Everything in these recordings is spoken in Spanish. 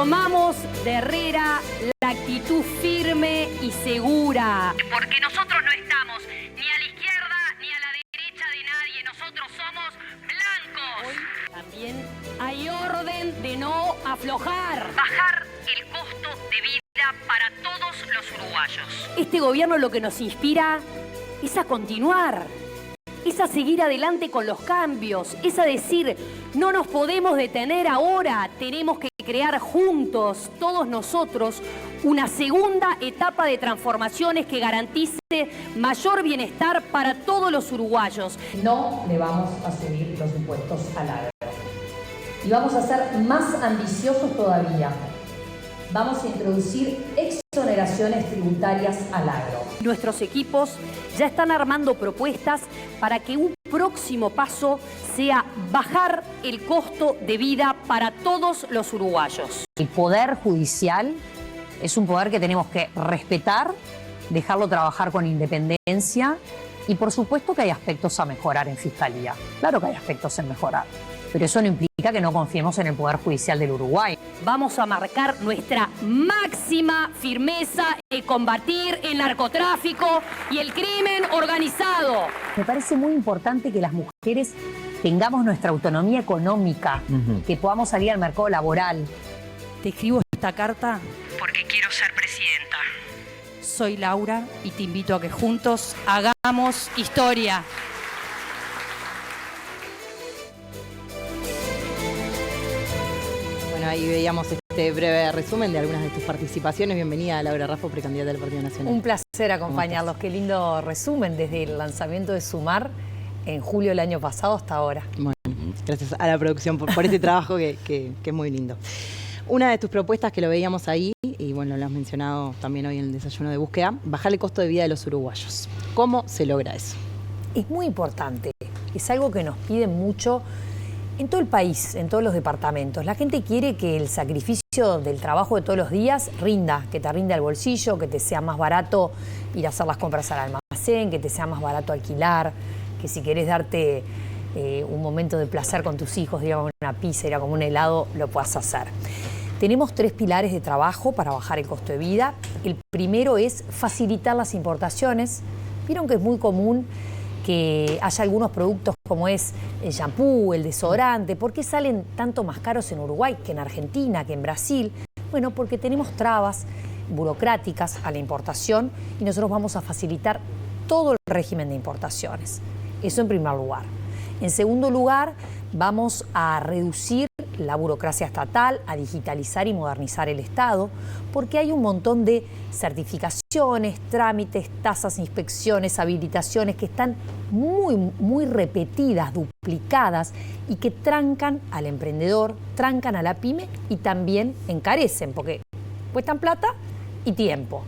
Tomamos de Herrera la actitud firme y segura. Porque nosotros no estamos ni a la izquierda ni a la derecha de nadie. Nosotros somos blancos. Hoy también hay orden de no aflojar. Bajar el costo de vida para todos los uruguayos. Este gobierno lo que nos inspira es a continuar, es a seguir adelante con los cambios, es a decir, no nos podemos detener ahora, tenemos que crear juntos, todos nosotros, una segunda etapa de transformaciones que garantice mayor bienestar para todos los uruguayos. No le vamos a subir los impuestos al agro. Y vamos a ser más ambiciosos todavía. Vamos a introducir exoneraciones tributarias al agro. Nuestros equipos ya están armando propuestas para que un próximo paso sea bajar el costo de vida para todos los uruguayos. El Poder Judicial es un poder que tenemos que respetar, dejarlo trabajar con independencia y por supuesto que hay aspectos a mejorar en Fiscalía. Claro que hay aspectos en mejorar, pero eso no implica que no confiemos en el Poder Judicial del Uruguay. Vamos a marcar nuestra máxima firmeza en combatir el narcotráfico y el crimen organizado. Me parece muy importante que las mujeres tengamos nuestra autonomía económica, que podamos salir al mercado laboral. Te escribo esta carta Porque quiero ser presidenta. soy Laura y te invito a que juntos hagamos historia. Bueno, ahí veíamos este breve resumen de algunas de tus participaciones. Bienvenida, Laura Raffo, precandidata del Partido Nacional. Un placer acompañarlos. Qué lindo resumen desde el lanzamiento de Sumar en julio del año pasado hasta ahora. Bueno, gracias a la producción por este trabajo que es muy lindo. Una de tus propuestas que lo veíamos ahí, y bueno, lo has mencionado también hoy en el desayuno de búsqueda, bajar el costo de vida de los uruguayos. ¿Cómo se logra eso? Es muy importante. Es algo que nos piden mucho en todo el país, en todos los departamentos. La gente quiere que el sacrificio del trabajo de todos los días rinda, que te rinda el bolsillo, que te sea más barato ir a hacer las compras al almacén, que te sea más barato alquilar, que si querés darte un momento de placer con tus hijos, ir a comer una pizza, ir a comer un helado, lo puedas hacer. Tenemos 3 pilares de trabajo para bajar el costo de vida. El primero es facilitar las importaciones. Vieron que es muy común que haya algunos productos como es el shampoo, el desodorante. ¿Por qué salen tanto más caros en Uruguay que en Argentina, que en Brasil? Bueno, porque tenemos trabas burocráticas a la importación y nosotros vamos a facilitar todo el régimen de importaciones. Eso en primer lugar. En segundo lugar, vamos a reducir la burocracia estatal, a digitalizar y modernizar el Estado, porque hay un montón de certificaciones, trámites, tasas, inspecciones, habilitaciones que están muy repetidas, duplicadas y que trancan al emprendedor, trancan a la pyme y también encarecen, porque cuestan plata y tiempo.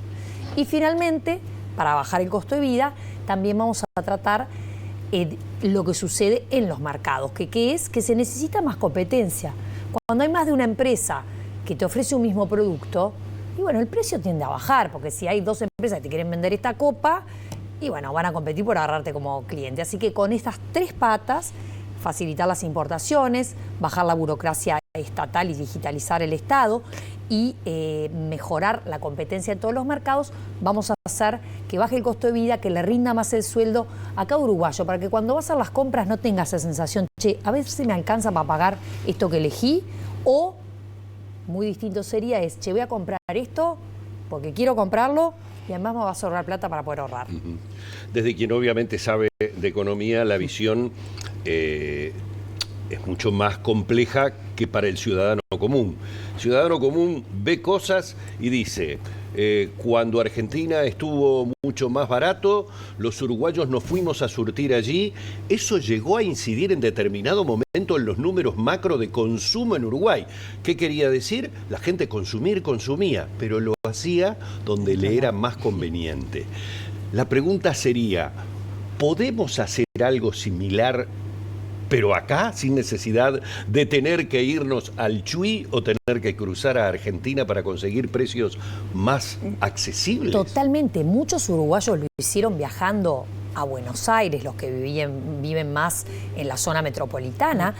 Y finalmente, para bajar el costo de vida, también vamos a tratar lo que sucede en los mercados, que es que se necesita más competencia. Cuando hay más de una empresa que te ofrece un mismo producto, y bueno, el precio tiende a bajar, porque si hay 2 empresas que te quieren vender esta copa, y bueno, van a competir por agarrarte como cliente. Así que con estas 3 patas, facilitar las importaciones, bajar la burocracia estatal y digitalizar el Estado y mejorar la competencia en todos los mercados, vamos a hacer que baje el costo de vida, que le rinda más el sueldo a cada uruguayo, para que cuando vas a hacer las compras no tengas esa sensación, che, a ver si me alcanza para pagar esto que elegí, o muy distinto sería che, voy a comprar esto porque quiero comprarlo y además me va a sobrar plata para poder ahorrar. Desde quien obviamente sabe de economía, la visión es mucho más compleja que para el ciudadano común. El ciudadano común ve cosas y dice, cuando Argentina estuvo mucho más barato, los uruguayos nos fuimos a surtir allí. Eso llegó a incidir en determinado momento en los números macro de consumo en Uruguay. ¿Qué quería decir? La gente consumía, pero lo hacía donde le era más conveniente. La pregunta sería, ¿podemos hacer algo similar pero acá, sin necesidad de tener que irnos al Chuy o tener que cruzar a Argentina para conseguir precios más accesibles? Totalmente. Muchos uruguayos lo hicieron viajando a Buenos Aires, los que viven más en la zona metropolitana.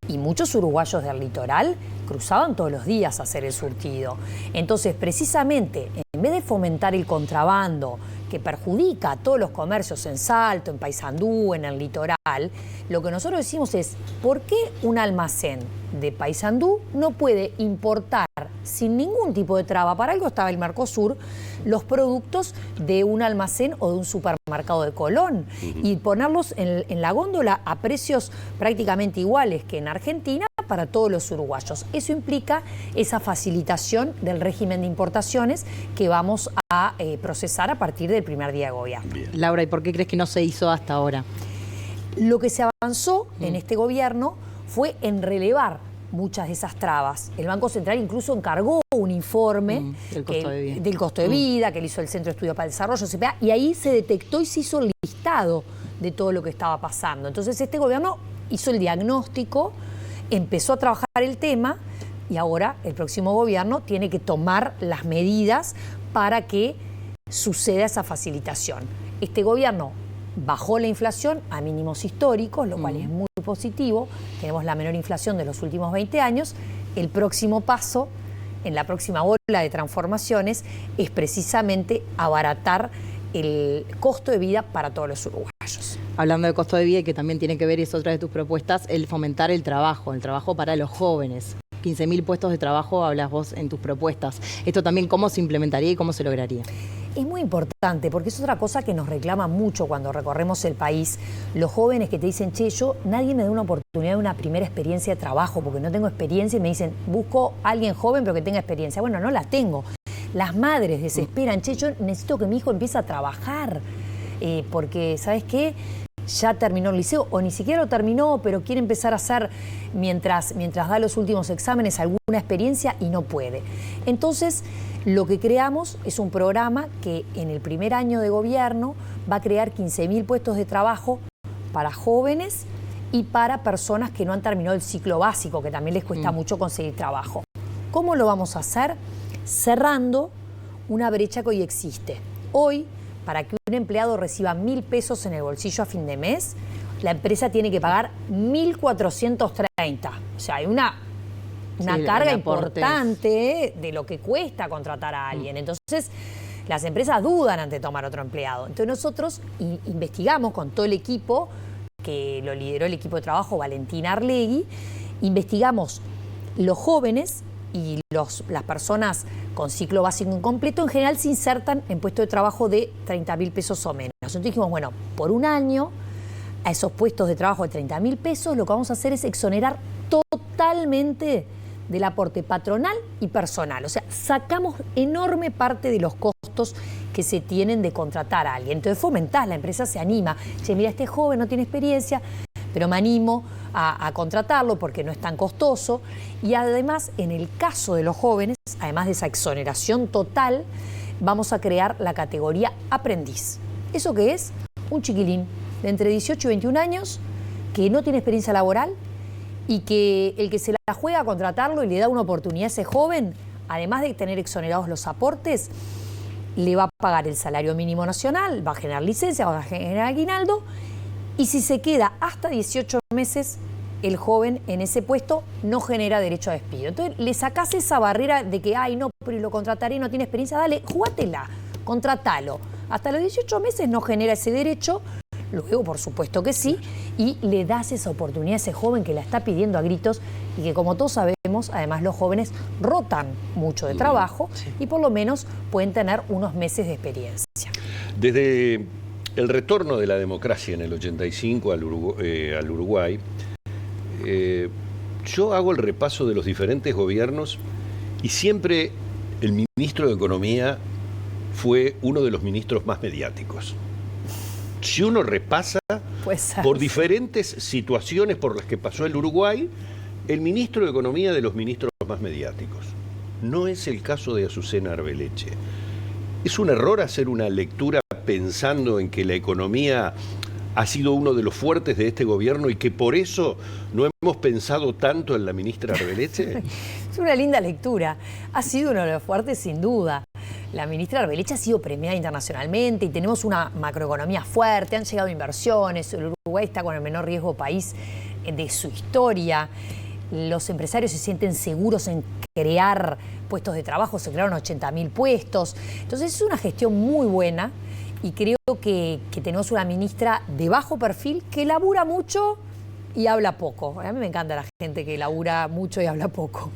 y muchos uruguayos del litoral cruzaban todos los días a hacer el surtido. Entonces, precisamente, en vez de fomentar el contrabando que perjudica a todos los comercios en Salto, en Paysandú, en el litoral, lo que nosotros decimos es, ¿por qué un almacén de Paysandú no puede importar sin ningún tipo de traba? Para algo estaba el Mercosur, los productos de un almacén o de un supermercado de Colón y ponerlos en la góndola a precios prácticamente iguales que en Argentina para todos los uruguayos. Eso implica esa facilitación del régimen de importaciones que vamos a procesar a partir del primer día de gobierno. Bien. Laura, ¿y por qué crees que no se hizo hasta ahora? Lo que se avanzó en este gobierno fue en relevar muchas de esas trabas. El Banco Central incluso encargó un informe del costo de vida. del costo de vida que le hizo el Centro de Estudio para el Desarrollo, CPA, y ahí se detectó y se hizo el listado de todo lo que estaba pasando. Entonces este gobierno hizo el diagnóstico, empezó a trabajar el tema y ahora el próximo gobierno tiene que tomar las medidas para que suceda esa facilitación. Este gobierno bajó la inflación a mínimos históricos, lo cual es muy positivo. Tenemos la menor inflación de los últimos 20 años. El próximo paso, en la próxima ola de transformaciones, es precisamente abaratar el costo de vida para todos los uruguayos. Hablando de costo de vida, y que también tiene que ver, y es otra de tus propuestas, el fomentar el trabajo para los jóvenes. 15.000 puestos de trabajo hablas vos en tus propuestas. Esto también, ¿cómo se implementaría y cómo se lograría? Es muy importante porque es otra cosa que nos reclama mucho cuando recorremos el país. Los jóvenes que te dicen, che, nadie me da una oportunidad de una primera experiencia de trabajo porque no tengo experiencia y me dicen, busco a alguien joven pero que tenga experiencia. Bueno, no la tengo. Las madres desesperan, che, yo necesito que mi hijo empiece a trabajar porque, ¿sabes qué? Ya terminó el liceo o ni siquiera lo terminó, pero quiere empezar a hacer mientras da los últimos exámenes alguna experiencia y no puede. Entonces, lo que creamos es un programa que en el primer año de gobierno va a crear 15.000 puestos de trabajo para jóvenes y para personas que no han terminado el ciclo básico, que también les cuesta mucho conseguir trabajo. ¿Cómo lo vamos a hacer? Cerrando una brecha que hoy existe. Hoy, para que un empleado reciba 1.000 pesos en el bolsillo a fin de mes, la empresa tiene que pagar 1.430. O sea, hay una carga importante de lo que cuesta contratar a alguien. Entonces, las empresas dudan ante tomar otro empleado. Entonces, nosotros investigamos con todo el equipo, que lo lideró el equipo de trabajo Valentina Arlegui, investigamos los jóvenes y las personas con ciclo básico incompleto en general se insertan en puestos de trabajo de 30.000 pesos o menos. Entonces dijimos, bueno, por un año a esos puestos de trabajo de 30.000 pesos lo que vamos a hacer es exonerar totalmente del aporte patronal y personal. O sea, sacamos enorme parte de los costos que se tienen de contratar a alguien. Entonces fomentás, la empresa se anima. Che, mira, este joven no tiene experiencia, pero me animo a contratarlo porque no es tan costoso. Y además, en el caso de los jóvenes, además de esa exoneración total, vamos a crear la categoría aprendiz. ¿Eso qué es? Un chiquilín de entre 18 y 21 años que no tiene experiencia laboral y que el que se la juega a contratarlo y le da una oportunidad a ese joven, además de tener exonerados los aportes, le va a pagar el salario mínimo nacional, va a generar licencia, va a generar aguinaldo. Y si se queda hasta 18 meses, el joven en ese puesto no genera derecho a despido. Entonces, le sacás esa barrera de que, ay, no, pero lo contrataré, no tiene experiencia, dale, jugátela, contratalo. Hasta los 18 meses no genera ese derecho, luego, por supuesto que sí, y le das esa oportunidad a ese joven que la está pidiendo a gritos y que, como todos sabemos, además los jóvenes rotan mucho de trabajo y por lo menos pueden tener unos meses de experiencia. Desde el retorno de la democracia en el 85 al Uruguay, yo hago el repaso de los diferentes gobiernos y siempre el ministro de Economía fue uno de los ministros más mediáticos. Si uno repasa por diferentes situaciones por las que pasó el Uruguay, el ministro de Economía de los ministros más mediáticos. No es el caso de Azucena Arbeleche. ¿Es un error hacer una lectura pensando en que la economía ha sido uno de los fuertes de este gobierno y que por eso no hemos pensado tanto en la ministra Arbeleche? Es una linda lectura. Ha sido uno de los fuertes sin duda. La ministra Arbeleche ha sido premiada internacionalmente y tenemos una macroeconomía fuerte, han llegado inversiones, el Uruguay está con el menor riesgo país de su historia. Los empresarios se sienten seguros en crear puestos de trabajo, se crearon 80.000 puestos. Entonces es una gestión muy buena y creo que tenemos una ministra de bajo perfil que labura mucho y habla poco. A mí me encanta la gente que labura mucho y habla poco.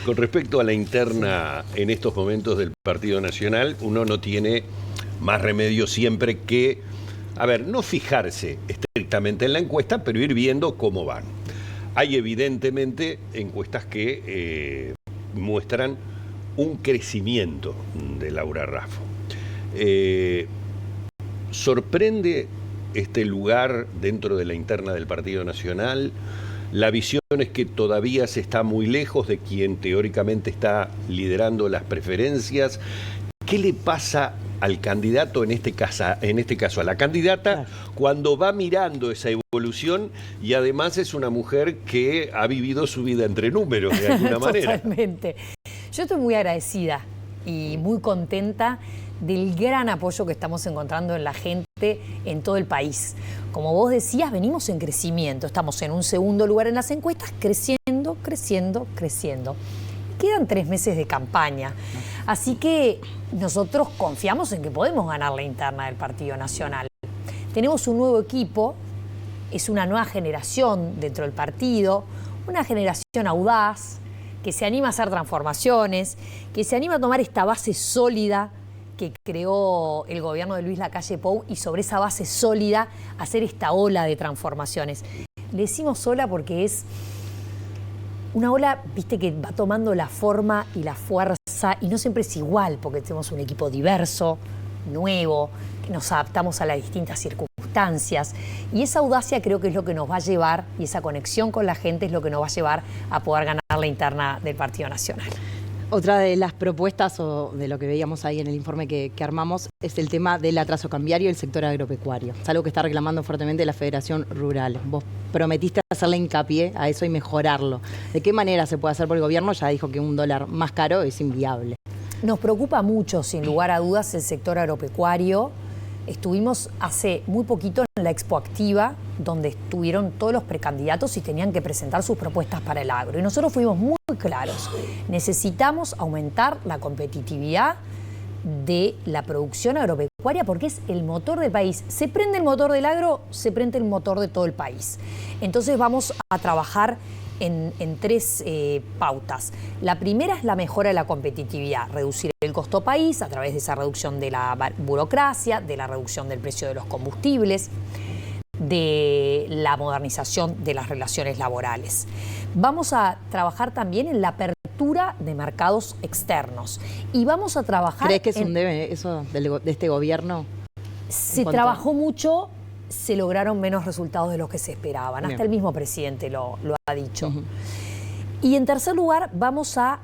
Con respecto a la interna en estos momentos del Partido Nacional, uno no tiene más remedio siempre que, no fijarse estrictamente en la encuesta, pero ir viendo cómo van. Hay evidentemente encuestas que muestran un crecimiento de Laura Raffo. ¿Sorprende este lugar dentro de la interna del Partido Nacional? La visión es que todavía se está muy lejos de quien teóricamente está liderando las preferencias. ¿Qué le pasa al candidato, en este caso a la candidata, cuando va mirando esa evolución y además es una mujer que ha vivido su vida entre números de alguna manera? Totalmente. Yo estoy muy agradecida y muy contenta del gran apoyo que estamos encontrando en la gente en todo el país. Como vos decías, venimos en crecimiento, estamos en un segundo lugar en las encuestas, creciendo, creciendo, creciendo. Quedan 3 meses de campaña, así que nosotros confiamos en que podemos ganar la interna del Partido Nacional. Tenemos un nuevo equipo, es una nueva generación dentro del partido, una generación audaz, que se anima a hacer transformaciones, que se anima a tomar esta base sólida que creó el gobierno de Luis Lacalle Pou y sobre esa base sólida hacer esta ola de transformaciones. Le decimos ola porque es una ola, viste, que va tomando la forma y la fuerza y no siempre es igual porque tenemos un equipo diverso, nuevo, que nos adaptamos a las distintas circunstancias y esa audacia creo que es lo que nos va a llevar y esa conexión con la gente es lo que nos va a llevar a poder ganar la interna del Partido Nacional. Otra de las propuestas o de lo que veíamos ahí en el informe que armamos es el tema del atraso cambiario y el sector agropecuario. Es algo que está reclamando fuertemente la Federación Rural. Vos prometiste hacerle hincapié a eso y mejorarlo. ¿De qué manera se puede hacer? Porque el gobierno ya dijo que un dólar más caro es inviable. Nos preocupa mucho, sin lugar a dudas, el sector agropecuario. Estuvimos hace muy poquito en la Expo Activa, donde estuvieron todos los precandidatos y tenían que presentar sus propuestas para el agro. Y nosotros fuimos muy claros. Necesitamos aumentar la competitividad de la producción agropecuaria porque es el motor del país. Se prende el motor del agro, se prende el motor de todo el país. Entonces vamos a trabajar en 3 pautas. La primera es la mejora de la competitividad, reducir el costo país a través de esa reducción de la burocracia, de la reducción del precio de los combustibles, de la modernización de las relaciones laborales. Vamos a trabajar también en la apertura de mercados externos y vamos a trabajar... ¿Crees que es un debe eso de este gobierno? Se trabajó mucho, se lograron menos resultados de los que se esperaban. Hasta el mismo presidente lo ha dicho. Y en tercer lugar, vamos a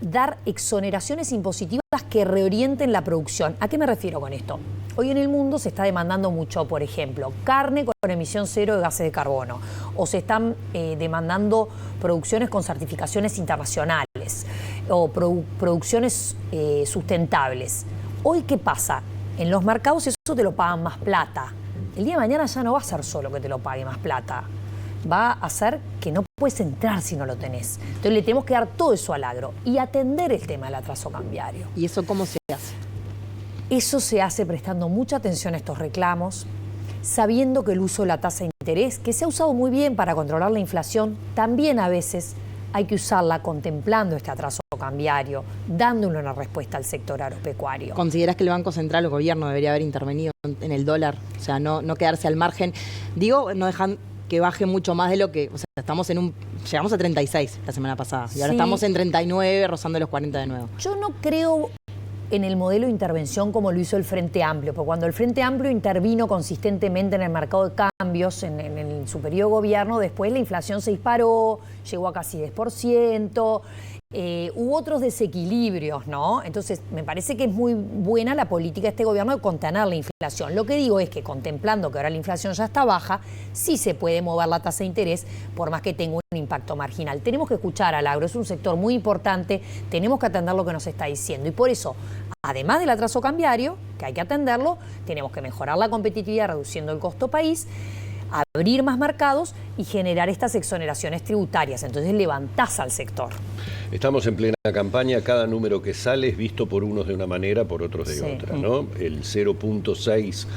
dar exoneraciones impositivas que reorienten la producción. ¿A qué me refiero con esto? Hoy en el mundo se está demandando mucho, por ejemplo, carne con emisión cero de gases de carbono, o se están demandando producciones con certificaciones internacionales, o producciones sustentables. Hoy, ¿qué pasa? En los mercados eso te lo pagan más plata. El día de mañana ya no va a ser solo que te lo pague más plata. Va a hacer que no puedes entrar si no lo tenés. Entonces le tenemos que dar todo eso al agro y atender el tema del atraso cambiario. ¿Y eso cómo se hace? Eso se hace prestando mucha atención a estos reclamos, sabiendo que el uso de la tasa de interés, que se ha usado muy bien para controlar la inflación, también a veces hay que usarla contemplando este atraso cambiario, dándole una respuesta al sector agropecuario. ¿Consideras que el Banco Central o el gobierno debería haber intervenido en el dólar? O sea, no quedarse al margen. Digo, no dejan que baje mucho más de lo que... O sea, llegamos a 36 la semana pasada y ahora estamos en 39, rozando los 40 de nuevo. Yo no creo en el modelo de intervención como lo hizo el Frente Amplio, porque cuando el Frente Amplio intervino consistentemente en el mercado de cambios, en su periodo de gobierno, después la inflación se disparó, llegó a casi 10%, hubo otros desequilibrios, ¿no? Entonces, me parece que es muy buena la política de este gobierno de contener la inflación. Lo que digo es que contemplando que ahora la inflación ya está baja, sí se puede mover la tasa de interés, por más que tenga un impacto marginal. Tenemos que escuchar al agro, es un sector muy importante, tenemos que atender lo que nos está diciendo. Y por eso, además del atraso cambiario, que hay que atenderlo, tenemos que mejorar la competitividad reduciendo el costo país, abrir más mercados y generar estas exoneraciones tributarias. Entonces levantás al sector. Estamos en plena campaña, cada número que sale es visto por unos de una manera, por otros de Sí. otra, ¿no? El 0.6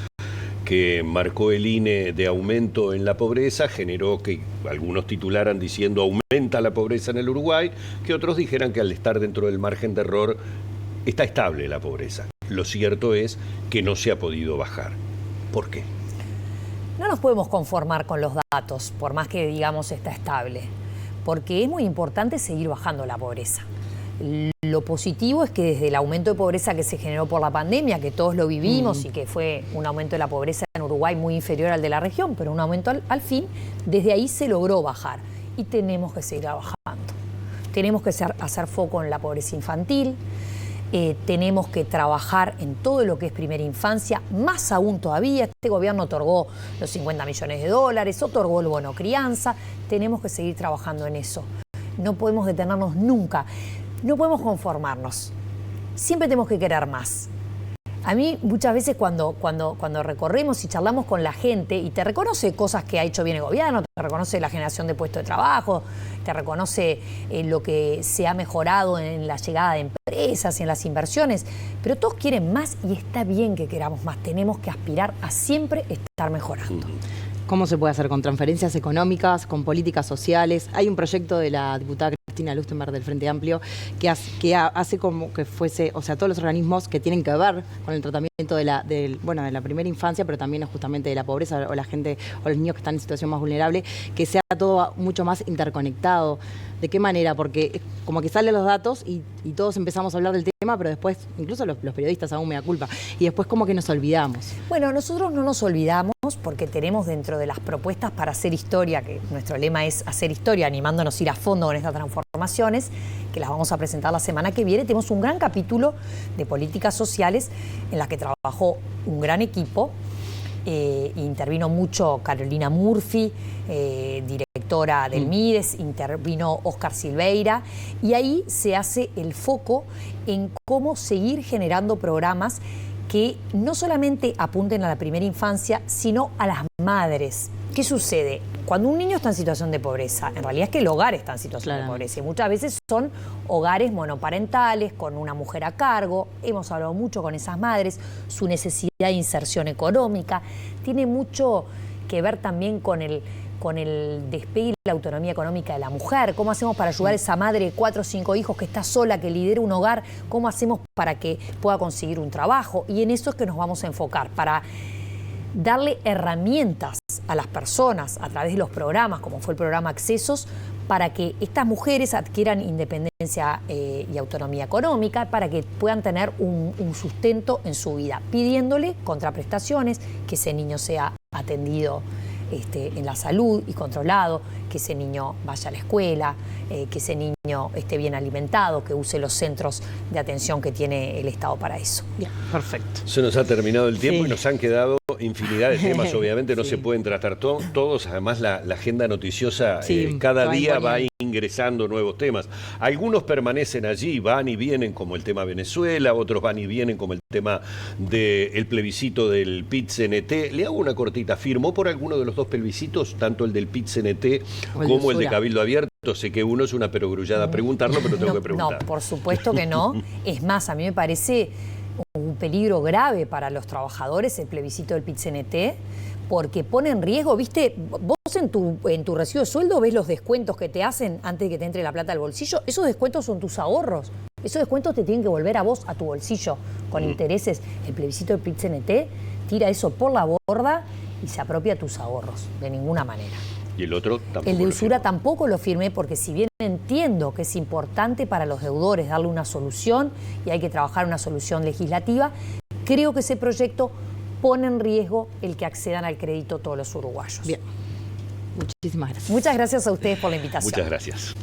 que marcó el INE de aumento en la pobreza generó que algunos titularan diciendo aumenta la pobreza en el Uruguay, que otros dijeran que al estar dentro del margen de error está estable la pobreza. Lo cierto es que no se ha podido bajar. ¿Por qué? No nos podemos conformar con los datos, por más que digamos está estable, porque es muy importante seguir bajando la pobreza. Lo positivo es que desde el aumento de pobreza que se generó por la pandemia, que todos lo vivimos y que fue un aumento de la pobreza en Uruguay muy inferior al de la región, pero un aumento al fin, desde ahí se logró bajar y tenemos que seguir bajando. Tenemos que hacer foco en la pobreza infantil, tenemos que trabajar en todo lo que es primera infancia, más aún todavía. Este gobierno otorgó los 50 millones de dólares, otorgó el bono crianza, tenemos que seguir trabajando en eso. No podemos detenernos nunca, no podemos conformarnos, siempre tenemos que querer más. A mí muchas veces cuando recorremos y charlamos con la gente y te reconoce cosas que ha hecho bien el gobierno, te reconoce la generación de puestos de trabajo, te reconoce lo que se ha mejorado en la llegada de empresas y en las inversiones, pero todos quieren más y está bien que queramos más, tenemos que aspirar a siempre estar mejorando. ¿Cómo se puede hacer? ¿Con transferencias económicas, con políticas sociales? Hay un proyecto de la diputada Cristina Lustenberg del Frente Amplio que hace como que fuese, o sea, todos los organismos que tienen que ver con el tratamiento de la primera infancia, pero también justamente de la pobreza o la gente o los niños que están en situación más vulnerable, que sea todo mucho más interconectado. ¿De qué manera? Porque como que salen los datos y todos empezamos a hablar del tema, pero después, incluso los periodistas aún me da culpa, y después como que nos olvidamos. Bueno, nosotros no nos olvidamos porque tenemos dentro de las propuestas para hacer historia, que nuestro lema es hacer historia, animándonos a ir a fondo con estas transformaciones, que las vamos a presentar la semana que viene. Tenemos un gran capítulo de políticas sociales en las que trabajó un gran equipo. Intervino mucho Carolina Murphy, directora del MIDES, intervino Oscar Silveira, y ahí se hace el foco en cómo seguir generando programas que no solamente apunten a la primera infancia, sino a las madres. ¿Qué sucede? Cuando un niño está en situación de pobreza, en realidad es que el hogar está en situación de pobreza y muchas veces son hogares monoparentales con una mujer a cargo. Hemos hablado mucho con esas madres, su necesidad de inserción económica. Tiene mucho que ver también con el despegue y la autonomía económica de la mujer. ¿Cómo hacemos para ayudar a esa madre de 4 o 5 hijos que está sola, que lidera un hogar? ¿Cómo hacemos para que pueda conseguir un trabajo? Y en eso es que nos vamos a enfocar, para darle herramientas a las personas a través de los programas, como fue el programa Accesos, para que estas mujeres adquieran independencia y autonomía económica, para que puedan tener un sustento en su vida, pidiéndole contraprestaciones, que ese niño sea atendido en la salud y controlado, que ese niño vaya a la escuela, que ese niño esté bien alimentado, que use los centros de atención que tiene el Estado para eso. Bien, perfecto. Se nos ha terminado el tiempo Sí. y nos han quedado infinidad de temas, obviamente no se pueden tratar todos, además la agenda noticiosa cada día va ingresando nuevos temas. Algunos permanecen allí, van y vienen, como el tema Venezuela, otros van y vienen, como el tema del plebiscito del PIT-CNT. Le hago una cortita, ¿firmó por alguno de los dos plebiscitos, tanto el del PIT-CNT como el de Cabildo Abierto? Sé que uno es una perogrullada preguntarlo, pero tengo que preguntar. No, por supuesto que no. Es más, a mí me parece un peligro grave para los trabajadores el plebiscito del PIT-CNT, porque pone en riesgo, viste, vos en tu recibo de sueldo ves los descuentos que te hacen antes de que te entre la plata al bolsillo. Esos descuentos son tus ahorros. Esos descuentos te tienen que volver a vos, a tu bolsillo, con intereses. El plebiscito del PIT-CNT tira eso por la borda y se apropia tus ahorros, de ninguna manera. Y el otro tampoco. El de usura tampoco lo firmé, porque si bien entiendo que es importante para los deudores darle una solución y hay que trabajar una solución legislativa, creo que ese proyecto pone en riesgo el que accedan al crédito todos los uruguayos. Bien. Muchísimas gracias. Muchas gracias a ustedes por la invitación. Muchas gracias.